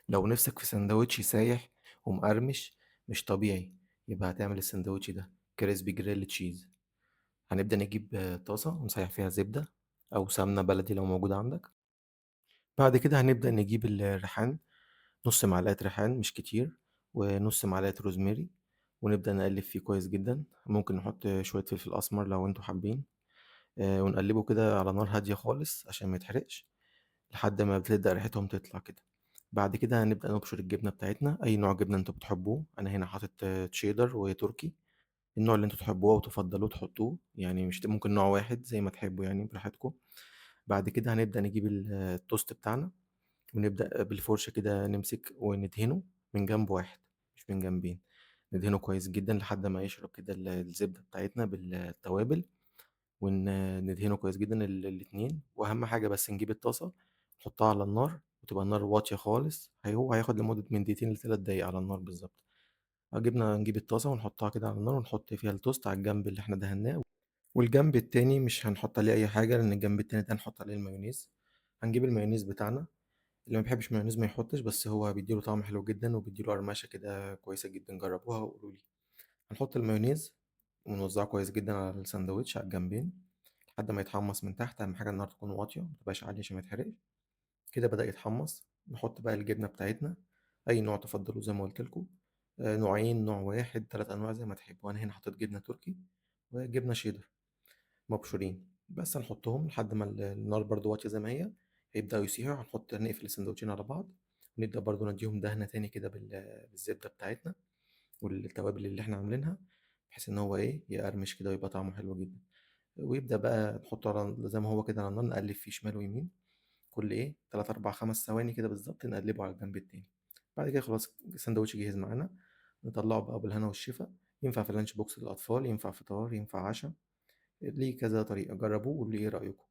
لو نفسك في سندوتش سايح ومقرمش مش طبيعي، يبقى هتعمل السندوتش ده كريسبي جريل تشيز. هنبدأ نجيب طاسة ونسيح فيها زبدة أو سمنة بلدي لو موجودة عندك. بعد كده هنبدأ نجيب الريحان، نص معلقة ريحان مش كتير، ونص معلقة روزماري، ونبدأ نقلب فيه كويس جدا. ممكن نحط شوية فلفل أسمر لو انتوا حابين. ونقلبه كده على نار هادية خالص عشان ما يتحرقش لحد ما بتبدأ ريحتهم تطلع كده. بعد كده هنبدأ نبشر الجبنة بتاعتنا، أي نوع جبنة انتوا بتحبوه. أنا هنا حاطط تشيدر وتركي، النوع اللي انتوا تحبوه وتفضلوه تحطوه، يعني مش ممكن نوع واحد زي ما تحبوا يعني براحتكم. بعد كده هنبدأ نجيب التوست بتاعنا، ونبدأ بالفرشة كده نمسك وندهنه من جنب واحد مش من جنبين. ندهنه كويس جدا لحد ما يشرب كده الزبدة بتاعتنا بالتوابل، وندهنه كويس جدا الاتنين. واهم حاجة بس نجيب الطاسة نحطها على النار، وتبقى النار واطية خالص. هو هياخد لمدة من دقيقتين لثلاث دقايق على النار بالظبط. نجيب الطاسة ونحطها كده على النار، ونحط فيها التوست على الجنب اللي احنا دهناه، والجنب التاني مش هنحط عليه أي حاجة لأن الجنب التاني ده هنحط عليه المايونيز. هنجيب المايونيز بتاعنا، اللي ما بيحبش مايونيز ما يحطش، بس هو بيديله طعم حلو جدا وبيديله قرمشة كده كويسة جدا. جربوها وقولوا لي. هنحط المايونيز ونوزعه كويس جدا على الساندوتش على الجنبين لحد ما يتحمص من تحت. أهم حاجة النار تكون واطية متبقاش عالية عشان ما يتحرقش. كده بدأ يتحمص. نحط بقى الجبنة بتاعتنا، أي نوع تفضلوه زي ما قلت لكم. نوعين، نوع واحد، تلات أنواع زي ما تحبوا. أنا هنا حطيت جبنة تركي وجبنة شيدر مبشورين، بس هنحطهم لحد ما النار برضو واطية زي ما هي. هيبدأوا يسيحوا. نقفل السندوتشين على بعض، ونبدأ برضو نديهم دهنة تاني كده بالزبدة بتاعتنا والتوابل اللي احنا عاملينها، بحيث ان هو ايه يقرمش كده ويبقى طعمه حلو جدا. ويبدأ بقى نحطه زي ما هو كده على النار، نقلب فيه شمال ويمين كل ايه 3 4 5 ثواني كده بالظبط، نقلبه على الجنب التاني. بعد كده خلاص السندوتش جاهز معانا. نطلعه بقى بالهنا والشفا. ينفع في اللانش بوكس للأطفال، ينفع فطار، ينفع عشاء، ليه كذا طريقة. جربوه وقولوا لي ايه رأيكم.